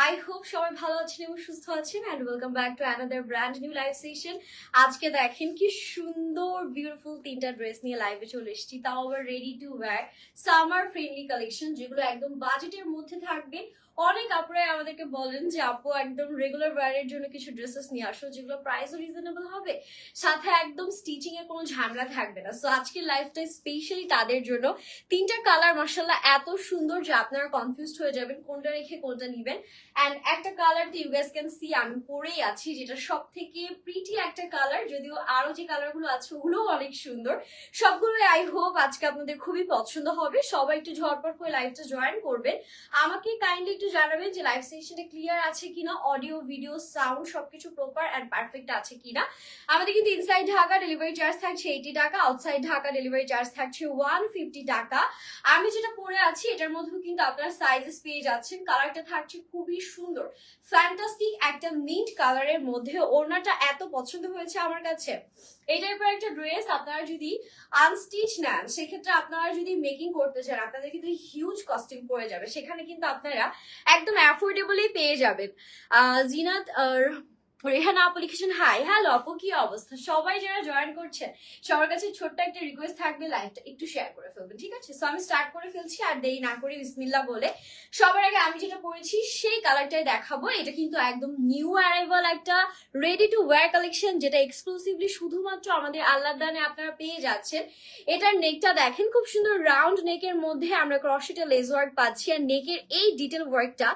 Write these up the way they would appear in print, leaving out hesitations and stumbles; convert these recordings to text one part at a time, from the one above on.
I hope সবাই ভালো আছেন এবং সুস্থ আছেন and welcome back to another brand new live session. আজকে দেখেন কি সুন্দর বিউটিফুল তিনটা ড্রেস নিয়ে লাইভে চলে এসেছি, তাও আবার ready to wire summer friendly collection, যেগুলো একদম বাজেটের মধ্যে থাকবে। অনেক আপুরাই আমাদেরকে বলেন যে আপু একদম রেগুলার ওয়্যারের জন্য কিছু ড্রেসেস নিয়ে আসো যেগুলো প্রাইসও রিজনেবল হবে, সাথে একদম স্টিচিং এর কোনো ঝামেলা থাকবে না। সো আজকের লাইফটা স্পেশালি তাদের জন্য। তিনটা কালার মাশাআল্লাহ এত সুন্দর যে আপনারা কনফিউজড হয়ে যাবেন কোনটা রেখে কোনটা নিবেন। অ্যান্ড একটা কালার তো ইউ গাইস ক্যান সি আমি পরেই আছি, যেটা সব থেকে প্রিটি একটা কালার, যদিও আরো যে কালারগুলো আছে ওগুলোও অনেক সুন্দর। সবগুলোই আই হোপ আজকে আপনাদের খুবই পছন্দ হবে। সবাই একটু ঝটপট করে লাইভটা জয়েন করবেন। আমাকে কাইন্ডলি একটু জানাবেন যে লাইভ সেশনটা ক্লিয়ার আছে কিনা, অডিও ভিডিও সাউন্ড সবকিছু প্রপার অ্যান্ড পারফেক্ট আছে কিনা। আমাদের কিন্তু ইনসাইড ঢাকা ডেলিভারি চার্জ থাকছে 80 টাকা, আউটসাইড ঢাকা ডেলিভারি চার্জ থাকছে 150 টাকা। আমি যেটা পরে আছি এটার মধ্যেও কিন্তু আপনারা সাইজেস পেয়ে যাচ্ছেন। কালারটা থাকছে খুবই সুন্দর, ফ্যান্টাস্টিক একটা মিন্ট কালারের মধ্যে। ওড়নাটা এত পছন্দ হয়েছে আমার কাছে। এই টাইপের একটা ড্রেস আপনারা যদি আনস্টিচ নেন, সেক্ষেত্রে আপনারা যদি মেকিং করতে চান আপনাদের কিন্তু হিউজ কস্টিং পড়ে যাবে। সেখানে কিন্তু আপনারা একদম অ্যাফোর্ডেবলি পেয়ে যাবেন। জিনাত রেহানা আপু লিখেছেন হাই। হ্যালো আপু, কি অবস্থা? সবাই যারা জয়েন করছেন সবার কাছে ছোট্ট একটা রিকোয়েস্ট থাকবে, লাইভটা একটু শেয়ার করে ফেলবেন, ঠিক আছে? সো আমি স্টার্ট করে ফেলছি, আর দেরি না করে বিসমিল্লাহ বলে সবার আগে আমি যেটা পরেছি সেই কালারটাই দেখাবো। এটা কিন্তু একদম নিউ অ্যারাইভাল একটা রেডি টু ওয়্যার কালেকশন, যেটা এক্সক্লুসিভলি শুধুমাত্র আমাদের আল্লাহদানে আপনারা পেয়ে যাচ্ছেন। এটার নেকটা দেখেন, খুব সুন্দর রাউন্ড নেকের মধ্যে আমরা ক্রসেটে লেস ওয়ার্ক পাচ্ছি। আর নেকের এই ডিটেল ওয়ার্কটা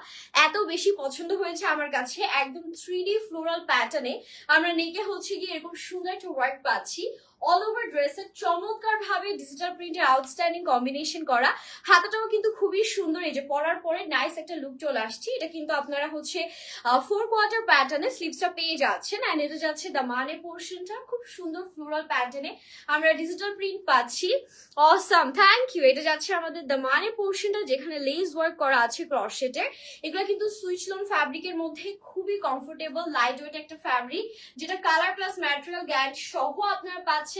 এত বেশি পছন্দ হয়েছে আমার কাছে, একদম 3D ফ্লোরাল প্যাটার্নে আমরা নেকে হচ্ছে গিয়ে এরকম সুন্দর একটা ওয়ার্ক পাচ্ছি। অল ওভার ড্রেসের চমৎকার ভাবে ডিজিটাল প্রিন্টের আউটস্ট্যান্ডিং কম্বিনেশন করা। হাতাটাও কিন্তু খুবই সুন্দর, এই যে পরার পরে নাইস একটা লুক চলে আসছে। এটা কিন্তু আপনারা হচ্ছে 4/4 প্যাটার্নে স্লিভসটা পেয়ে যাচ্ছেন। এন্ড এটা যাচ্ছে দামানে পোর্শনটা খুব সুন্দর ফ্লোরাল প্যাটার্নে আমরা ডিজিটাল প্রিন্ট পাচ্ছি। Awesome, thank you. এটা যাচ্ছে আমাদের দামানে পোর্শনটা, যেখানে লেস ওয়ার্ক করা আছে ক্রসেটের। এগুলো কিন্তু সুইচ লোন ফ্যাব্রিকের মধ্যে খুবই কমফোর্টেবল লাইট ওয়েট একটা ফ্যাব্রিক, যেটা কালার প্লাস ম্যাটেরিয়াল গ্যারান্টি সহ আপনারা পাচ্ছেন।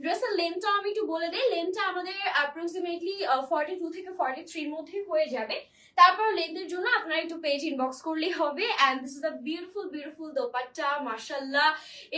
ড্রেসের লেন্থটা আমি একটু বলে দেই। লেন্থটা আমাদের অ্যাপ্রক্সিমেটলি 42 থেকে 43 এর মধ্যে হয়ে যাবে। তারপর লেন্থের জন্য আপনারা একটু পেজ ইনবক্স করলেই হবে। And this is the beautiful beautiful dupatta. মাশাআল্লাহ,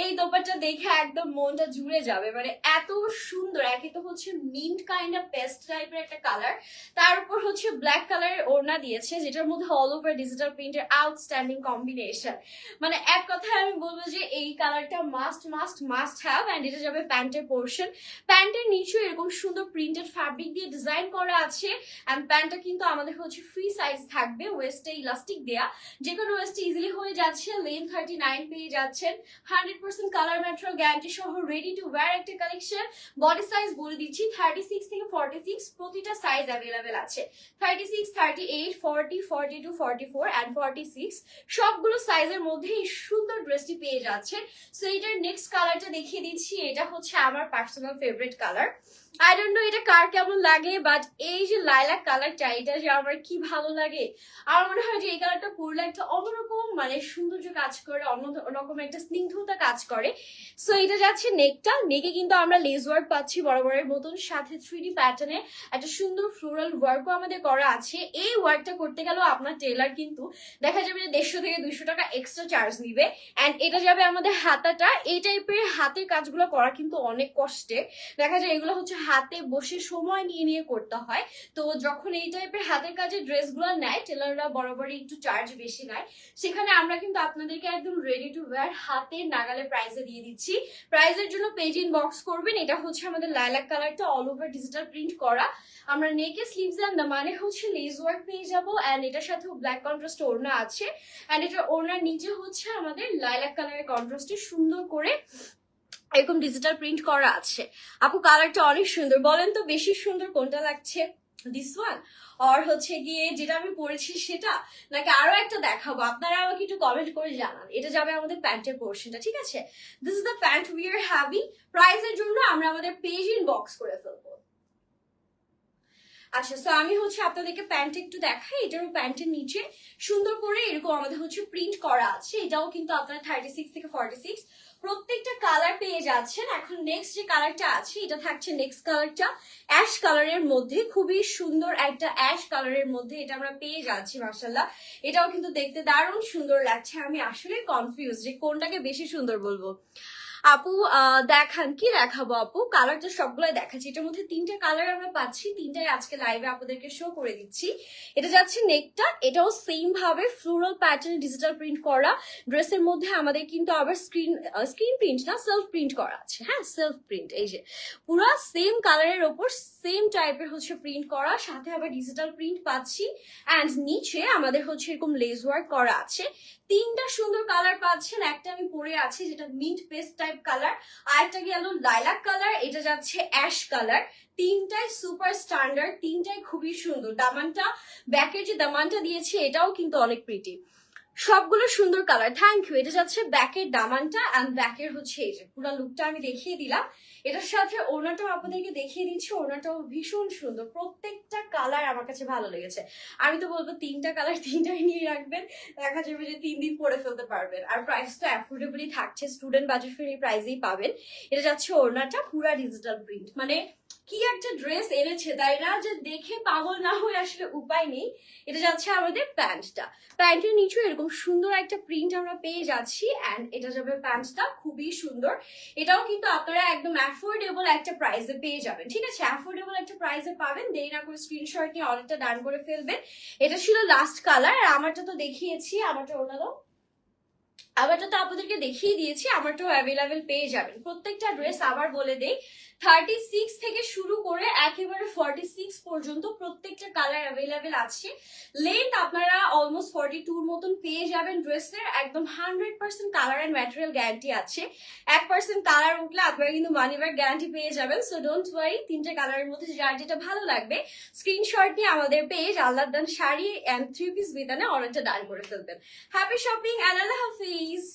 এই দোপাট্টা দেখে একদম মনটা জুড়ে যাবে। মানে এত সুন্দর, একে তো হচ্ছে মিন্ট কাইন্ড অফ পেস্ট টাইপের একটা কালার, তার উপর হচ্ছে ব্ল্যাক কালারের ওড়না দিয়েছে, যেটার মধ্যে অল ওভার ডিজিটাল প্রিন্টের আউটস্ট্যান্ডিং কম্বিনেশন। মানে এক কথায় আমি বলবো যে এই কালারটা must must must have. And এটা যাবে প্যান্টের পোর্শন। প্যান্টের নিচে এরকম সুন্দর প্রিন্টেড ফ্যাব্রিক দিয়ে ডিজাইন করা আছে। এন্ড প্যান্টটা কিন্তু আমাদের হচ্ছে ফ্রি সাইজ থাকবে, ওয়েস্টে ইলাস্টিক দেয়া, যে কোনো ওয়েস্টে ইজিলি হয়ে যাচ্ছে। লেন্থ 39 পেয়ে যাচ্ছেন। 100% কালার ম্যাটেরিয়াল গ্যারান্টি সহ রেডি টু ওয়্যার একটা কালেকশন। বডি সাইজ বলে দিচ্ছি 36 থেকে 46, প্রতিটা সাইজ অ্যাভেলেবেল আছে। 36, 38, 40, 42, 44 এন্ড 46 সবগুলো সাইজের মধ্যে এই সুন্দর ড্রেসটি পেয়ে যাচ্ছেন। সো এটার নেক্সট কালারটা দেখিয়ে দিচ্ছি। এটা হচ্ছে আমার personal favourite colour. I don't know এটা কার কেমন লাগে, বাট এই যে লাইলাক কালারটা, এটা যে আমার কি ভালো লাগে। আমার মনে হয় যে এই কালারটা পরলে একটা অন্যরকম মানে সৌন্দর্য কাজ করে, অন্যরকম একটা স্নিগ্ধতা কাজ করে। সো এটা যাচ্ছে নেকটা। নেকে কিন্তু আমরা লেস ওয়ার্ক পাচ্ছি বরাবরের মতন, সাথে 3D প্যাটার্নে একটা সুন্দর ফ্লোরাল ওয়ার্কও আমাদের করা আছে। এই ওয়ার্কটা করতে গেলেও আপনার টেলার কিন্তু দেখা যাবে যে 150 থেকে 200 টাকা এক্সট্রা চার্জ নিবে। এন্ড এটা যাবে আমাদের হাতাটা। এই টাইপের হাতের কাজগুলো করা কিন্তু অনেক কষ্টে, দেখা যায় এগুলো হচ্ছে হাতে বসে সময় নিয়ে নিয়ে করতে হয়। তো যখন এই টাইপের হাতের কাজের ড্রেসগুলো নেয় টেলাররা বরাবরই একটু চার্জ বেশি নেয়। সেখানে আমরা কিন্তু আপনাদেরকে একদম রেডি টু ওয়্যার হাতের নাগালে প্রাইসে দিয়ে দিচ্ছি। প্রাইসের জন্য পেজ ইনবক্স করবেন। এটা হচ্ছে আমাদের লাইলাক কালারটা, অল ওভার ডিজিটাল প্রিন্ট করা। আমরা নেকে স্লিভস এন্ড মানে হচ্ছে লেস ওয়ার্ক পেয়ে যাবো। এন্ড এটার সাথে ব্ল্যাক কন্ট্রাস্ট ওড়না আছে। এন্ড এটার ওড়নার নিচে হচ্ছে আমাদের লাইলাক কালারের কন্ট্রাস্টে সুন্দর করে এরকম ডিজিটাল প্রিন্ট করা আছে। আপু কালারটা অনেক সুন্দর, বলেন তো বেশি সুন্দর কোনটা লাগছে, দিস ওয়ান আর হচ্ছে গিয়ে যেটা আমি পরেছি সেটা, নাকি আরো একটা দেখাবো? আপনারা আমাকে একটু কমেন্ট করে জানান। এটা যাবে আমাদের প্যান্টের পোর্শনটা, ঠিক আছে? This is the pant we are having. প্রাইসের জন্য আমরা আমাদের পেজ ইনবক্স করে ফেলবো। আচ্ছা, সো আমি হচ্ছে আপনাদেরকে প্যান্ট একটু দেখাই। এটারও প্যান্টের নিচে সুন্দর করে এরকম আমাদের হচ্ছে প্রিন্ট করা আছে। এটাও কিন্তু আপনারা 36 থেকে 46 প্রত্যেকটা কালার পেয়ে যাচ্ছেন। এখন নেক্সট যে কালারটা আছে, এটা থাকছে নেক্সট কালারটা অ্যাশ কালারের মধ্যে, খুবই সুন্দর একটা অ্যাশ কালারের মধ্যে এটা আমরা পেয়ে যাচ্ছি। মাশাআল্লাহ, এটাও কিন্তু দেখতে দারুণ সুন্দর লাগছে। আমি আসলে কনফিউজ যে কোনটাকে বেশি সুন্দর বলবো। আপু দেখান, কি দেখাবো আপু? কালার তো সবগুলাই দেখাচ্ছি। এটার মধ্যে 3টা কালার আমরা পাচ্ছি, 3টাই আজকে লাইভে আপনাদেরকে শো করে দিচ্ছি। এটা যাচ্ছে নেকটা, এটাও সেম ভাবে ফ্লোরাল প্যাটার্ন ডিজিটাল প্রিন্ট করা। ড্রেসের মধ্যে আমাদের কিন্তু আবার স্ক্রিন প্রিন্ট না, সেলফ প্রিন্ট করা আছে। হ্যাঁ, সেলফ প্রিন্ট। এই যে পুরো সেম কালারের ওপর সেম টাইপের হচ্ছে প্রিন্ট করা, সাথে আবার ডিজিটাল প্রিন্ট পাচ্ছি। অ্যান্ড নিচে আমাদের হচ্ছে এরকম লেস ওয়ার্ক করা আছে। 3টা সুন্দর কালার পাচ্ছেন। একটা আমি পরে আছি যেটা মিন্ট পেস্ট টাইপ কালার, আর একটা গেল লাইলাক কালার, এটা যাচ্ছে অ্যাশ কালার। 3টাই সুপার স্ট্যান্ডার্ড, 3টাই খুবই সুন্দর। দামানটা, ব্যাকের যে দামানটা দিয়েছি এটাও কিন্তু অনেক প্রিটি, সবগুলো সুন্দর কালার। Thank you. এটা যাচ্ছে ব্যাকের দামানটা অ্যান্ড ব্যাকের হচ্ছে এই যে পুরো লুকটা আমি দেখিয়ে দিলাম। এটার সাথে ওড়নাটাও আপনাদেরকে দেখিয়ে দিচ্ছি। ওড়নাটাও ভীষণ সুন্দর, প্রত্যেকটা কালার আমার কাছে ভালো লেগেছে। আমি তো বলবো 3টা কালার 3টাই নিয়ে রাখবেন, দেখা যাবে যে 3 দিন পরে ফেলতে পারবেন। আর প্রাইস তো অ্যাফোর্ডেবলি থাকছে, স্টুডেন্ট বাজেট ফ্রেন্ডলি প্রাইসেই পাবেন। এটা যাচ্ছে ওড়নাটা পুরা ডিজিটাল প্রিন্ট। মানে কি একটা ড্রেস এনেছে, তাই না? যে দেখে পাগল না হয়ে আসলে উপায় নেই। এটা যাচ্ছে আমাদের প্যান্টটা, প্যান্টের নিচে এরকম সুন্দর একটা প্রিন্ট আমরা পেয়ে যাচ্ছি। অ্যান্ড এটা যাবে প্যান্টটা, খুবই সুন্দর। এটাও কিন্তু আপনারা একদম অ্যাফোর্ডেবল একটা প্রাইসে পেয়ে যাবেন। ঠিক আছে, অ্যাফোর্ডেবল একটা প্রাইসে পাবেন। দেরি না করে স্ক্রিনশট নিয়ে অর্ডারটা ডান করে ফেলবেন। এটা ছিল লাস্ট কালার। আর আমারটা তো দেখিয়েছি, আমারটা ওটা দাও, আমারটা তো আপনাদেরকে দেখিয়ে দিয়েছি। আমারটাও অ্যাভেলেবেল পেয়ে যাবেন। প্রত্যেকটা ড্রেস আবার বলে দেই 36 থেকে শুরু করে একেবারে 46 পর্যন্ত প্রত্যেকটা কালার অ্যাভেলেবেল আছে। লেন্থ আপনারা অলমোস্ট 42 মতন পেয়ে যাবেন ড্রেসের। একদম 100% কালার অ্যান্ড ম্যাটেরিয়াল গ্যারান্টি আছে। 1% কালার উঠলে আপনারা কিন্তু মানি ব্যাক গ্যারান্টি পেয়ে যাবেন। সো ডোন্ট ওয়ারি, 3টে কালারের মধ্যে যার যেটা ভালো লাগবে স্ক্রিনশট নিয়ে আমাদের page Allahdan sari and 3 piece বিতানে অর্ডারটা ডান করে ফেলবেন। হ্যাপি শপিং, আল্লাহ হাফিজ।